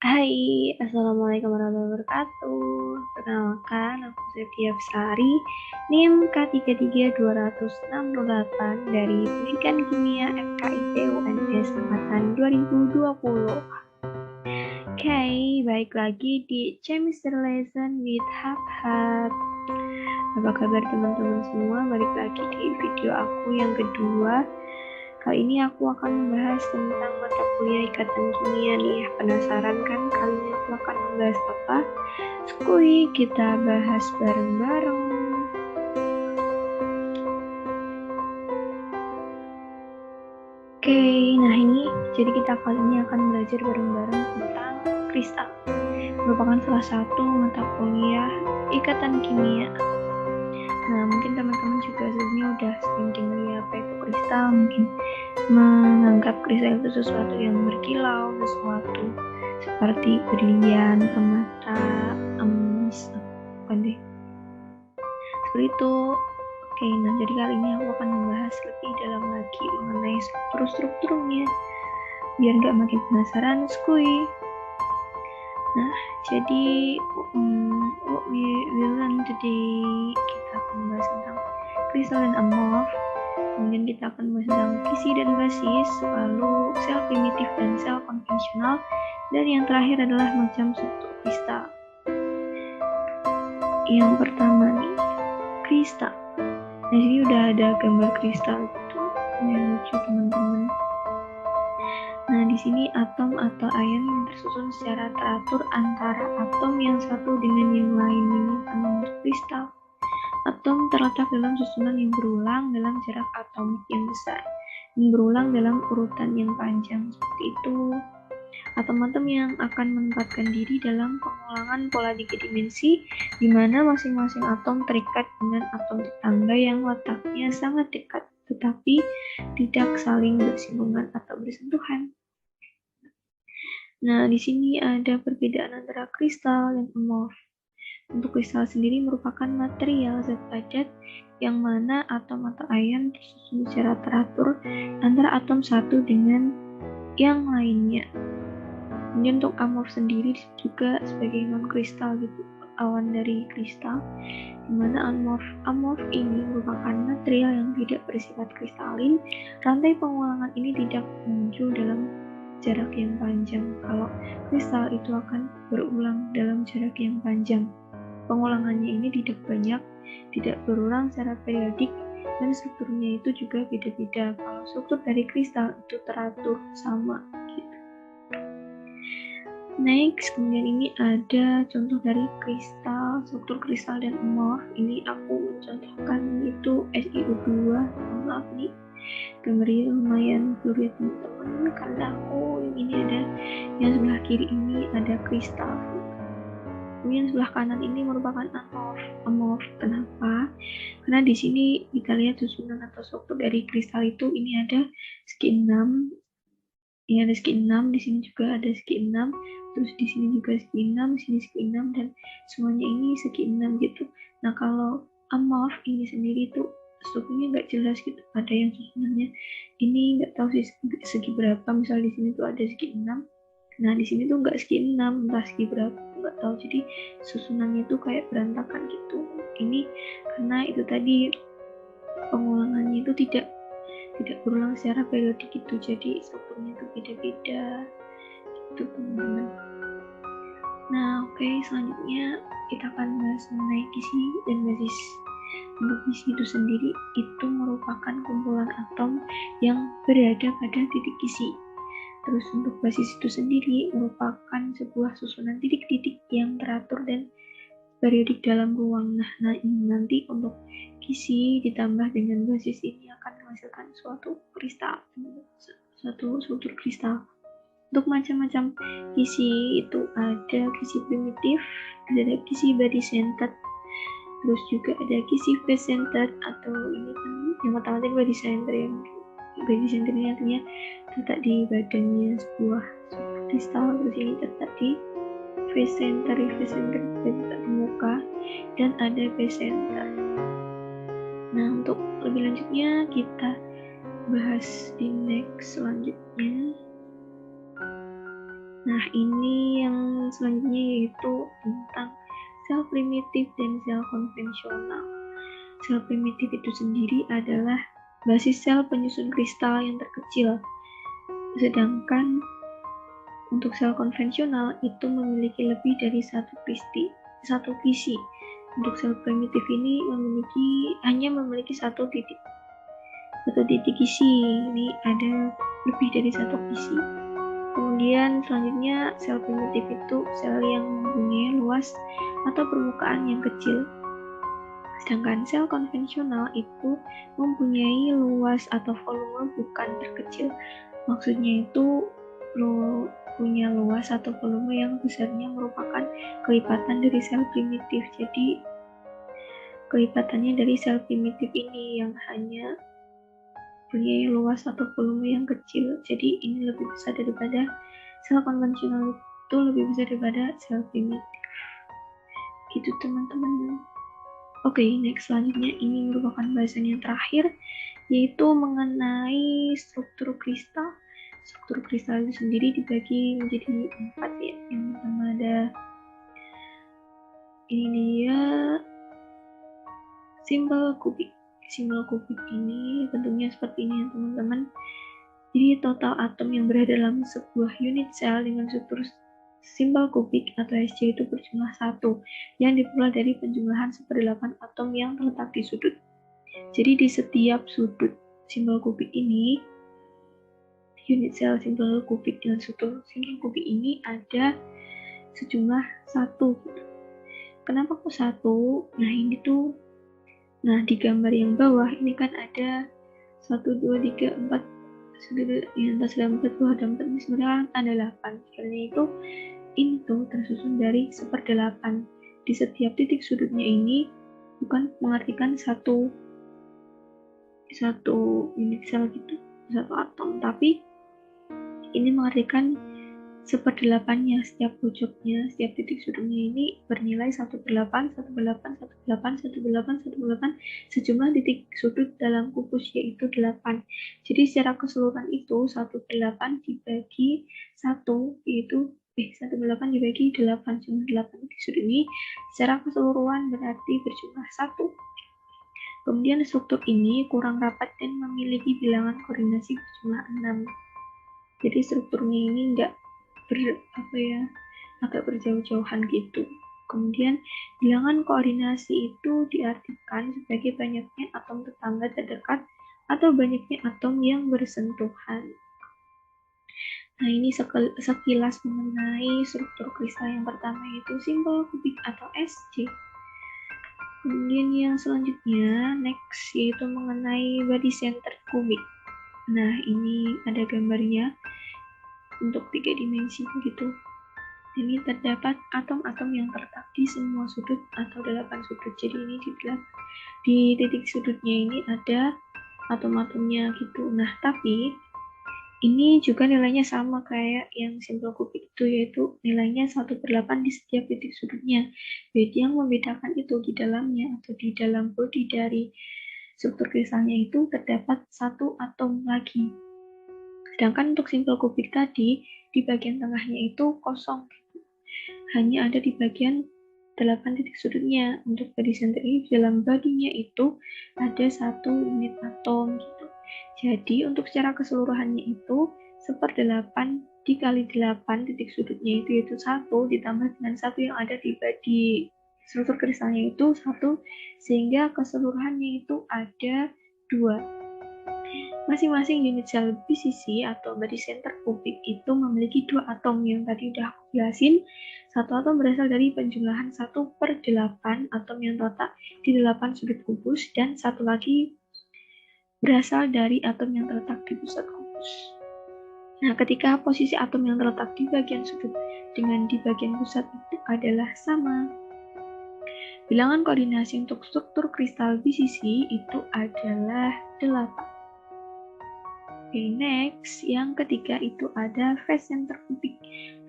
Hai, Assalamualaikum warahmatullahi wabarakatuh. Perkenalkan, aku Septia Besari, NIM K33268 dari Pendidikan Kimia FKIP UNS Angkatan 2020. Oke, baik lagi di Chemistry Lesson with Hab. Apa kabar teman-teman semua? Balik lagi di video aku yang kedua. Kali ini aku akan membahas tentang mata kuliah ikatan kimia nih. Penasaran kan kali ini aku akan membahas apa? Skuy, kita bahas bareng-bareng. Oke, nah ini jadi kita kali ini akan belajar bareng-bareng tentang kristal. Merupakan salah satu mata kuliah ikatan kimia. Nah, mungkin teman-teman juga sebelumnya udah sering dengar ya apa itu kristal, mungkin menganggap kristal itu sesuatu yang berkilau, sesuatu seperti berlian, permata, emas, bukan deh. Seperti itu. Oke, nah jadi kali ini aku akan membahas lebih dalam lagi mengenai strukturnya, biar nggak makin penasaran, skuy. Nah, jadi what we will learn today, kita akan membahas tentang kristal dan amorf. Kemudian kita akan membahas tentang kisi dan basis, lalu sel primitif dan sel konvensional, dan yang terakhir adalah macam struktur kristal. Yang pertama nih, kristal. Nah, sini udah ada gambar kristal gitu, yang lucu teman-teman. Nah, di sini atom atau ion yang tersusun secara teratur antara atom yang satu dengan yang lain ini akan membentuk kristal. Atom terletak dalam susunan yang berulang dalam jarak atomik yang besar dan berulang dalam urutan yang panjang. Seperti itu. Atom-atom yang akan menempatkan diri dalam pengulangan pola 3 dimensi, di mana masing-masing atom terikat dengan atom tetangga yang letaknya sangat dekat, tetapi tidak saling bersinggungan atau bersentuhan. Nah, di sini ada perbedaan antara kristal dan amorf. Untuk kristal sendiri merupakan material zat padat yang mana atom atau ion tersusun secara teratur antara atom satu dengan yang lainnya. Kemudian untuk amorf sendiri juga sebagai non-kristal gitu, awan dari kristal, di mana amorf ini merupakan material yang tidak bersifat kristalin. Rantai pengulangan ini tidak muncul dalam jarak yang panjang. Kalau kristal itu akan berulang dalam jarak yang panjang. Pengulangannya ini tidak banyak, tidak berulang secara periodik, dan strukturnya itu juga beda-beda. Kalau struktur dari kristal itu teratur sama gitu. Next, kemudian ini ada contoh dari kristal, struktur kristal dan amorf. Ini aku mencontohkan itu SiO2. Maaf nih, gambarnya lumayan blur ya teman-teman, karena aku yang ini ada, yang sebelah kiri ini ada kristal. Kemudian sebelah kanan ini merupakan amorf. Kenapa? Karena di sini kita lihat susunan atau struktur dari kristal itu ini ada segi 6. Ini ada segi 6, di sini juga ada segi 6, terus di sini juga segi 6, di sini segi 6, dan semuanya ini segi 6 gitu. Nah, kalau amorf ini sendiri tuh strukturnya nggak jelas gitu. Ada yang susunannya ini nggak tahu sih segi berapa. Misal di sini tuh ada segi 6. Nah, di sini tuh nggak segi 6, entah segi berapa nggak tahu. Jadi susunannya tuh kayak berantakan gitu. Ini karena itu tadi pengulangannya itu tidak berulang secara periodik gitu, jadi strukturnya itu beda-beda gitu teman-teman. Nah, oke, selanjutnya kita akan bahas mengenai kisi dan basis. Untuk kisi itu sendiri itu merupakan kumpulan atom yang berada pada titik kisi. Terus untuk basis itu sendiri merupakan sebuah susunan titik-titik yang teratur dan periodik dalam ruang. Nah ini nanti untuk kisi ditambah dengan basis ini akan menghasilkan suatu kristal, suatu struktur kristal. Untuk macam-macam kisi itu ada kisi primitif, ada kisi body centered, terus juga ada kisi face centered, atau ini kan yang pertama tadi body centered. Yang body centered ini artinya terletak di badannya sebuah kristal, terus ini terletak di face center terletak di muka, dan ada base center. Nah, untuk lebih lanjutnya kita bahas di next selanjutnya. Nah, ini yang selanjutnya yaitu tentang sel primitif dan sel konvensional. Sel primitif itu sendiri adalah basis sel penyusun kristal yang terkecil. Sedangkan untuk sel konvensional itu memiliki lebih dari satu kisi. Untuk sel primitif ini hanya memiliki satu titik kisi. Ini ada lebih dari satu kisi. Kemudian selanjutnya sel primitif itu sel yang mempunyai luas atau permukaan yang kecil. Sedangkan sel konvensional itu mempunyai luas atau volume bukan terkecil. Maksudnya itu punya luas atau volume yang besarnya merupakan kelipatan dari sel primitif. Jadi kelipatannya dari sel primitif ini yang hanya punya luas atau volume yang kecil. Jadi ini lebih besar daripada sel konvensional, itu lebih besar daripada sel primitif. Gitu teman-teman. Oke, next selanjutnya ini merupakan bahasan yang terakhir, yaitu mengenai struktur kristal. Struktur kristal itu sendiri dibagi menjadi 4 ya. Yang pertama ada ini dia simbol kubik. Simbol kubik ini bentuknya seperti ini ya teman-teman. Jadi total atom yang berada dalam sebuah unit sel dengan struktur simbol kubik atau SC itu berjumlah 1 yang diperoleh dari penjumlahan 1/8 atom yang terletak di sudut. Jadi di setiap sudut simbol kubik ini, unit sel simbol kubik dengan struktur simbol kubik ini ada sejumlah 1 gitu. Kenapa kok 1? Nah ini tuh, di gambar yang bawah ini kan ada 1, 2, 3, 4 yang atas ada 4, bawah ada 4, ini sebenarnya ada 8. Karena itu ini tuh tersusun dari 1/8. Di setiap titik sudutnya ini bukan mengartikan satu unit sel gitu, satu atom, tapi ini mengartikan 1/8-nya. Setiap pojoknya, setiap titik sudutnya ini bernilai 1/8, 1/8, 1/8, 1/8, 1/8 sejumlah titik sudut dalam kubus yaitu 8. Jadi secara keseluruhan itu 1/8 dibagi 1 yaitu 1/8 dibagi 8, jumlah 8 titik sudut ini secara keseluruhan berarti berjumlah 1. Kemudian struktur ini kurang rapat dan memiliki bilangan koordinasi berjumlah 6. Jadi strukturnya ini enggak agak berjauh-jauhan gitu. Kemudian bilangan koordinasi itu diartikan sebagai banyaknya atom tetangga terdekat atau banyaknya atom yang bersentuhan. Nah, ini sekilas mengenai struktur kristal yang pertama yaitu simbol kubik atau SC. Kemudian yang selanjutnya next yaitu mengenai body center kubik. Nah, ini ada gambarnya untuk 3 dimensi begitu. Ini terdapat atom-atom yang terletak di semua sudut atau 8 sudut. Jadi ini di titik sudutnya ini ada atom-atomnya gitu. Nah, tapi ini juga nilainya sama kayak yang simbol kubik itu, yaitu nilainya 1/8 di setiap titik sudutnya. Jadi yang membedakan itu di dalamnya atau di dalam bodi dari struktur kristalnya itu terdapat 1 atom lagi. Sedangkan untuk simbol kubik tadi, di bagian tengahnya itu kosong. Hanya ada di bagian 8 titik sudutnya. Untuk body center ini di dalam bodinya itu ada 1 unit atom gitu. Jadi untuk secara keseluruhannya itu 1/8 dikali 8 titik sudutnya itu yaitu 1 ditambah dengan 1 yang ada di body struktur kristalnya itu 1, sehingga keseluruhannya itu ada 2. Masing-masing unit sel BCC atau body center kubik itu memiliki 2 atom yang tadi udah aku jelasin. 1 atom berasal dari penjumlahan 1/8 atom yang terletak di 8 sudut kubus, dan 1 lagi berasal dari atom yang terletak di pusat kubus. Nah, ketika posisi atom yang terletak di bagian sudut dengan di bagian pusat itu adalah sama, bilangan koordinasi untuk struktur kristal BCC itu adalah 8. Oke, next, yang ketiga itu ada phase center kubik.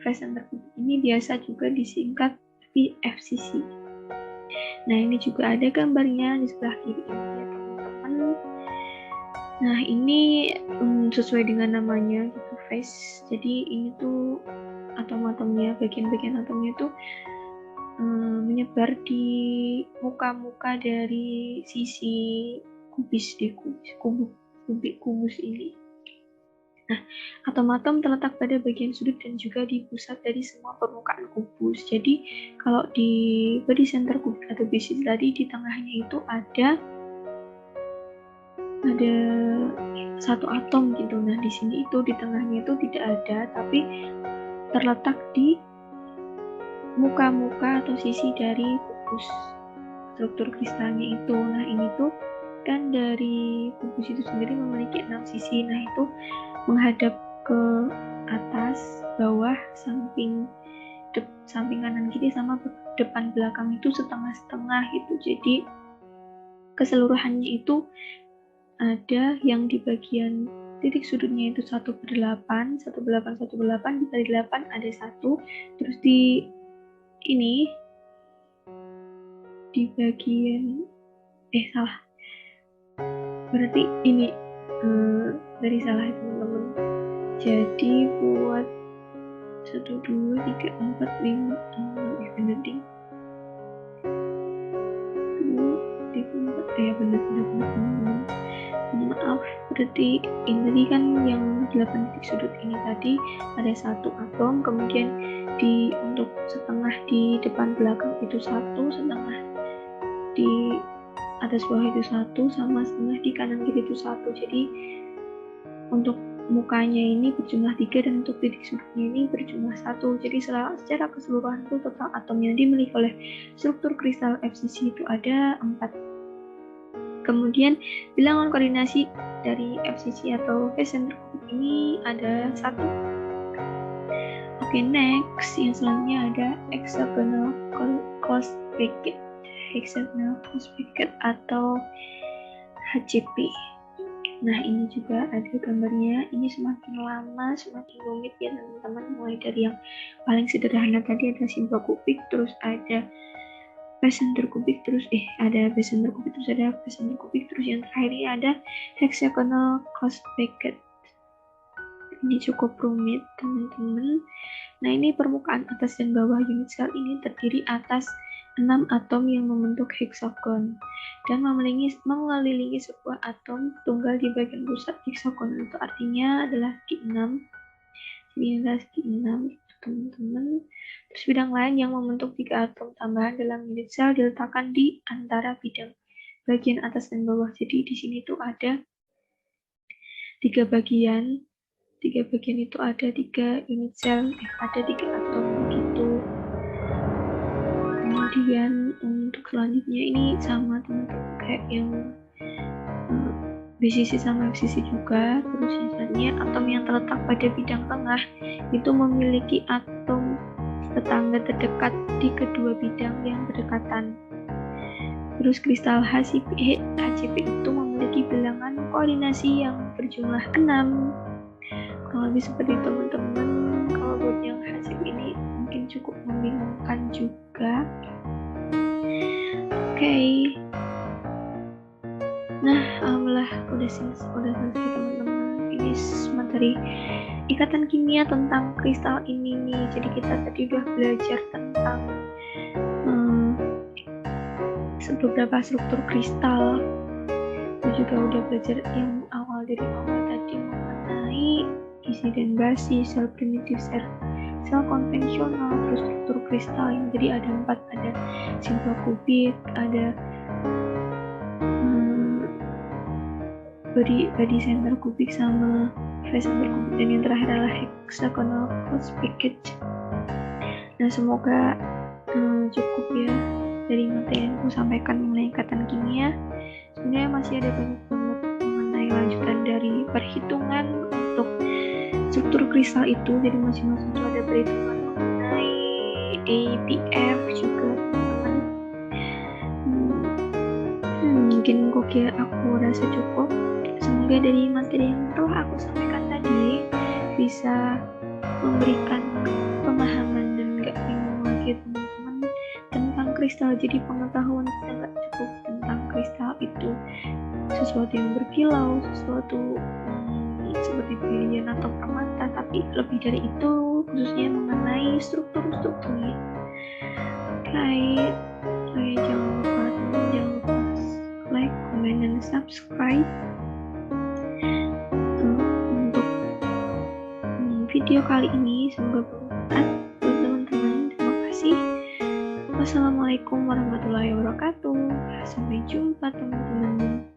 Phase center kubik ini biasa juga disingkat VFCC. Nah, ini juga ada gambarnya di sebelah kiri ini ya teman-teman. Nah, ini sesuai dengan namanya gitu, phase. Jadi ini tuh atom-atomnya, bagian-bagian atomnya itu menyebar di muka-muka dari sisi kubus ini. Nah, atom-atom terletak pada bagian sudut dan juga di pusat dari semua permukaan kubus. Jadi, kalau di body center kubik atau BC tadi, di tengahnya itu ada satu atom gitu. Nah, di sini itu di tengahnya itu tidak ada, tapi terletak di muka-muka atau sisi dari kubus struktur kristalnya itu. Nah, ini tuh kan dari kubus itu sendiri memiliki 6 sisi. Nah, itu menghadap ke atas, bawah, samping kanan kiri sama depan belakang itu setengah-setengah gitu. Jadi keseluruhannya itu ada yang di bagian titik sudutnya itu 1/8, 1/8 dikali 8 ada 1, terus di bagian berarti ini dari salah teman-teman. Jadi buat 1, 2, 3, 4, 5, 6 bener ding. 2, 3, 4 bener. Maaf, berarti ini tadi kan yang 8 titik sudut ini tadi ada 1 atom, kemudian untuk setengah di depan belakang itu 1, setengah di atas bawah itu 1, sama setengah di kanan kiri itu 1. Jadi untuk mukanya ini berjumlah 3 dan untuk titik sudutnya ini berjumlah 1. Jadi secara keseluruhan itu total atom yang dimiliki oleh struktur kristal FCC itu ada 4. Kemudian bilangan koordinasi dari FCC atau phase center kubik ini ada 1. Oke, next yang selanjutnya ada hexagonal closed bracket. Hexagonal closed bracket atau HCP. Nah, ini juga ada gambarnya. Ini semakin lama semakin rumit ya teman-teman. Mulai dari yang paling sederhana tadi ada simbol kubik, terus ada base center kubik, terus ada base center kubik, terus ada base center kubik, terus yang terakhir ini ada hexagonal closed bracket. Ini cukup rumit teman-teman. Nah, ini permukaan atas dan bawah unit sel ini terdiri atas 6 atom yang membentuk heksagon dan mengelilingi sebuah atom tunggal di bagian pusat heksagon. Itu artinya adalah Ki6. Jadi ini adalah Ki6 teman-teman. Terus bidang lain yang membentuk 3 atom tambahan dalam unit sel diletakkan di antara bidang bagian atas dan bawah. Jadi di sini tuh ada 3 bagian. 3 bagian itu ada 3 unit sel, ada 3 atom begitu. Kemudian untuk selanjutnya ini sama teman-teman kayak yang BCC sama FCC juga. Terus misalnya atom yang terletak pada bidang tengah itu memiliki atom tetangga terdekat di kedua bidang yang berdekatan. Terus kristal HCP itu memiliki bilangan koordinasi yang berjumlah 6. Kalau lebih seperti teman-teman, kalau buat yang HCP ini mungkin cukup membingungkan juga. Oke. Nah, alhamdulillah udah selesai teman-teman. Ini materi ikatan kimia tentang kristal ini nih. Jadi kita tadi udah belajar tentang beberapa struktur kristal. Kita juga udah belajar yang dari awal tadi mengenai isi dan basi, sel primitif, sel konvensional, terus struktur kristal yang jadi ada 4, ada simbol kubik, ada body center kubik sama phase center kubik, dan yang terakhir adalah hexagonal closed bracket. Nah, semoga cukup ya dari materi yang aku sampaikan mengenai ikatan kimia. Sebenarnya masih ada banyak banget mengenai lanjutan dari perhitungan untuk struktur kristal itu. Jadi masing-masing itu ada perhitungan mengenai APF juga teman-teman. Mungkin aku rasa cukup. Semoga dari materi yang telah aku sampaikan tadi bisa memberikan pemahaman dan gak bingung lagi teman-teman tentang kristal. Jadi pengetahuan kita gak cukup tentang kristal itu sesuatu yang berkilau, sesuatu seperti berlian atau permata, tapi lebih dari itu khususnya mengenai strukturnya. Kayak jangan lupa like, comment, dan subscribe untuk video kali ini. Semoga bermanfaat buat teman-teman. Terima kasih. Wassalamualaikum warahmatullahi wabarakatuh. Sampai jumpa teman-teman.